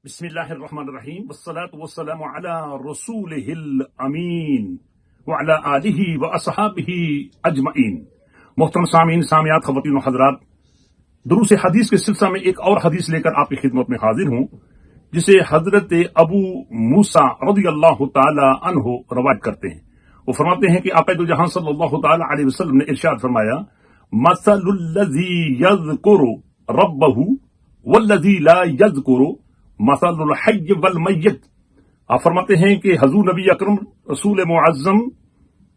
بسم اللہ الرحمن الرحیم والصلاة والسلام علی رسولہ الامین وعلی آلہ واصحابہ اجمعین۔ محترم سامعین، سامعات، خواتین و حضرات، دروس حدیث کے سلسلہ میں ایک اور حدیث لے کر آپ کی خدمت میں حاضر ہوں، جسے حضرت ابو موسیٰ رضی اللہ تعالی عنہ روایت کرتے ہیں۔ وہ فرماتے ہیں کہ آقا دو جہاں صلی اللہ تعالی علیہ وسلم نے ارشاد فرمایا، مثل الذی یذکر ربہ والذی لا یذکر مثل الحی والمیت۔ آپ فرماتے ہیں کہ حضور نبی اکرم رسول معظم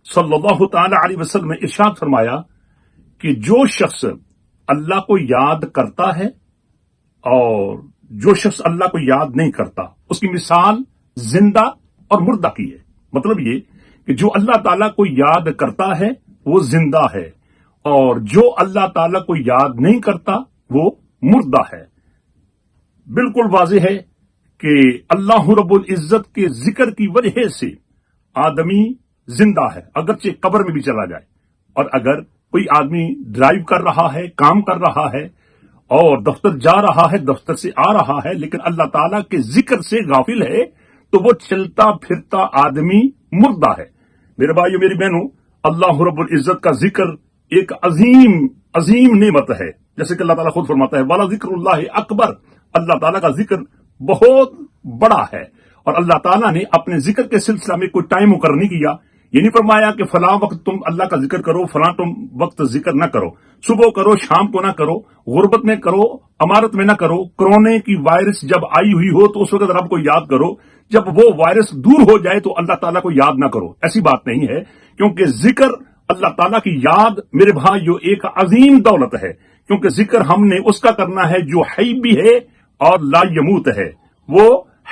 صلی اللہ تعالی علیہ وسلم نے ارشاد فرمایا کہ جو شخص اللہ کو یاد کرتا ہے اور جو شخص اللہ کو یاد نہیں کرتا، اس کی مثال زندہ اور مردہ کی ہے۔ مطلب یہ کہ جو اللہ تعالیٰ کو یاد کرتا ہے وہ زندہ ہے، اور جو اللہ تعالیٰ کو یاد نہیں کرتا وہ مردہ ہے۔ بالکل واضح ہے کہ اللہ رب العزت کے ذکر کی وجہ سے آدمی زندہ ہے، اگرچہ قبر میں بھی چلا جائے۔ اور اگر کوئی آدمی ڈرائیو کر رہا ہے، کام کر رہا ہے اور دفتر جا رہا ہے، دفتر سے آ رہا ہے، لیکن اللہ تعالیٰ کے ذکر سے غافل ہے، تو وہ چلتا پھرتا آدمی مردہ ہے۔ میرے بھائیو، میری بہنوں، اللہ رب العزت کا ذکر ایک عظیم نعمت ہے، جیسے کہ اللہ تعالیٰ خود فرماتا ہے وَلَا ذِكْرُ اللَّهِ أَكْبَرُ۔ اللہ تعالیٰ کا ذکر بہت بڑا ہے، اور اللہ تعالیٰ نے اپنے ذکر کے سلسلہ میں کوئی ٹائم مقرر نہیں کیا۔ یہ نہیں فرمایا کہ فلاں وقت تم اللہ کا ذکر کرو، فلاں تم وقت ذکر نہ کرو، صبح کرو، شام کو نہ کرو، غربت میں کرو، امارت میں نہ کرو، کرونے کی وائرس جب آئی ہوئی ہو تو اس وقت رب کو یاد کرو، جب وہ وائرس دور ہو جائے تو اللہ تعالیٰ کو یاد نہ کرو۔ ایسی بات نہیں ہے، کیونکہ ذکر، اللہ تعالیٰ کی یاد میرے بھائیو ایک عظیم دولت ہے، کیونکہ ذکر ہم نے اس کا کرنا ہے جو حی بھی ہے اور لا یموت ہے، وہ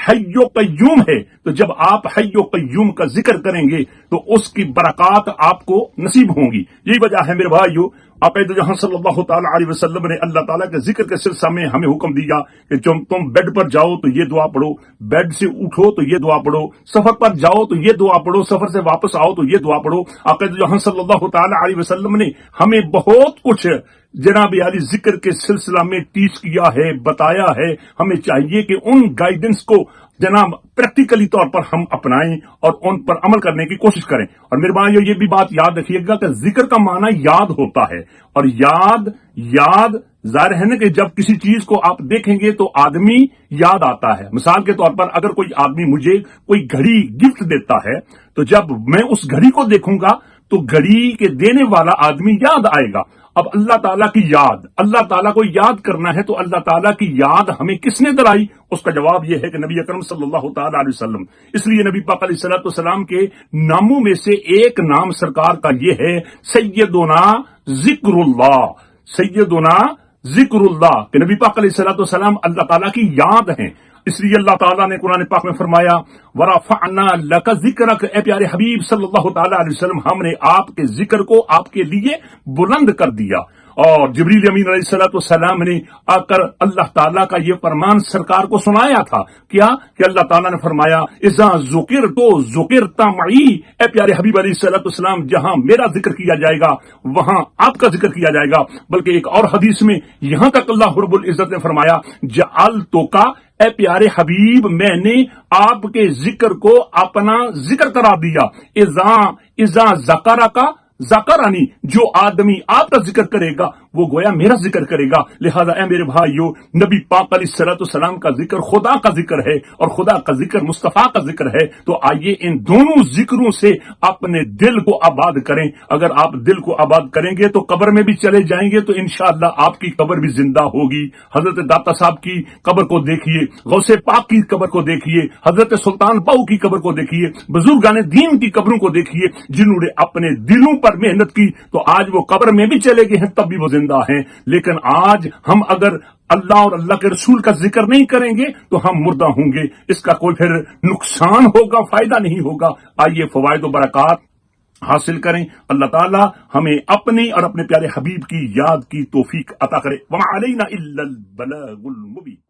حی و قیوم ہے۔ تو جب آپ حی و قیوم کا ذکر کریں گے تو اس کی برکات آپ کو نصیب ہوں گی۔ یہی وجہ ہے میرے بھائیو، آقا دو جہاں صلی اللہ تعالی علیہ وسلم نے اللہ تعالیٰ کے ذکر کے سلسلہ میں ہمیں حکم دیا کہ جب تم بیڈ پر جاؤ تو یہ دعا پڑھو، بیڈ سے اٹھو تو یہ دعا پڑھو، سفر پر جاؤ تو یہ دعا پڑھو، سفر سے واپس آؤ تو یہ دعا پڑھو۔ آقا دو جہاں صلی اللہ تعالی علیہ وسلم نے ہمیں بہت کچھ جناب عالی ذکر کے سلسلہ میں ٹیچ کیا ہے، بتایا ہے۔ ہمیں چاہیے کہ ان گائیڈنس کو جناب پریکٹیکلی طور پر ہم اپنائیں اور ان پر عمل کرنے کی کوشش کریں۔ اور میرے بھائیو، یہ بھی بات یاد رکھیے گا کہ ذکر کا معنی یاد ہوتا ہے، اور یاد ظاہر ہے نا کہ جب کسی چیز کو آپ دیکھیں گے تو آدمی یاد آتا ہے۔ مثال کے طور پر اگر کوئی آدمی مجھے کوئی گھڑی گفٹ دیتا ہے تو جب میں اس گھڑی کو دیکھوں گا تو گھڑی کے دینے والا آدمی یاد آئے گا۔ اب اللہ تعالیٰ کی یاد، اللہ تعالیٰ کو یاد کرنا ہے تو اللہ تعالیٰ کی یاد ہمیں کس نے دلائی؟ اس کا جواب یہ ہے کہ نبی اکرم صلی اللہ تعالی علیہ وسلم۔ اس لیے نبی پاک علیہ السلام کے ناموں میں سے ایک نام سرکار کا یہ ہے سیدنا ذکر اللہ، سیدنا ذکر اللہ، کہ نبی پاک علیہ السلام اللہ تعالیٰ کی یاد ہیں۔ اس لیے اللہ تعالیٰ نے قرآن پاک میں فرمایا وَرَفَعْنَا لَكَ ذِكْرَكَ، اے پیارے حبیب صلی اللہ تعالیٰ علیہ وسلم، ہم نے آپ کے ذکر کو آپ کے لیے بلند کر دیا۔ اور جبریل امین علیہ السلام نے آ کر اللہ تعالیٰ کا یہ فرمان سرکار کو سنایا تھا، کیا کہ اللہ تعالیٰ نے فرمایا اذا ذکرت ذکرت معی، اے پیارے حبیب علیہ السلام، جہاں میرا ذکر کیا جائے گا وہاں آپ کا ذکر کیا جائے گا۔ بلکہ ایک اور حدیث میں یہاں تک اللہ رب العزت نے فرمایا جعلتک، اے پیارے حبیب، میں نے آپ کے ذکر کو اپنا ذکر قرار دیا۔ اذا ذکرک ذکرنی، جو آدمی آپ کا ذکر کرے گا وہ گویا میرا ذکر کرے گا۔ لہذا اے میرے بھائیو، نبی پاک علیہ السلام کا ذکر خدا کا ذکر ہے، اور خدا کا ذکر مصطفیٰ کا ذکر ہے۔ تو آئیے ان دونوں ذکروں سے اپنے دل کو آباد کریں۔ اگر آپ دل کو آباد کریں گے تو قبر میں بھی چلے جائیں گے تو انشاءاللہ آپ کی قبر بھی زندہ ہوگی۔ حضرت داتا صاحب کی قبر کو دیکھیے، غوث پاک کی قبر کو دیکھیے، حضرت سلطان باؤ کی قبر کو دیکھیے، بزرگان دین کی قبروں کو دیکھیے، جنہوں نے اپنے دلوں پر محنت کی تو آج وہ قبر میں بھی چلے گئے ہیں، تب بھی وہ زندہ ہیں۔ لیکن آج ہم اگر اللہ اور اللہ کے رسول کا ذکر نہیں کریں گے تو ہم مردہ ہوں گے، اس کا کوئی پھر نقصان ہوگا، فائدہ نہیں ہوگا۔ آئیے فوائد و برکات حاصل کریں۔ اللہ تعالی ہمیں اپنی اور اپنے پیارے حبیب کی یاد کی توفیق عطا کرے۔ وما علینا الا البلاغ المبین۔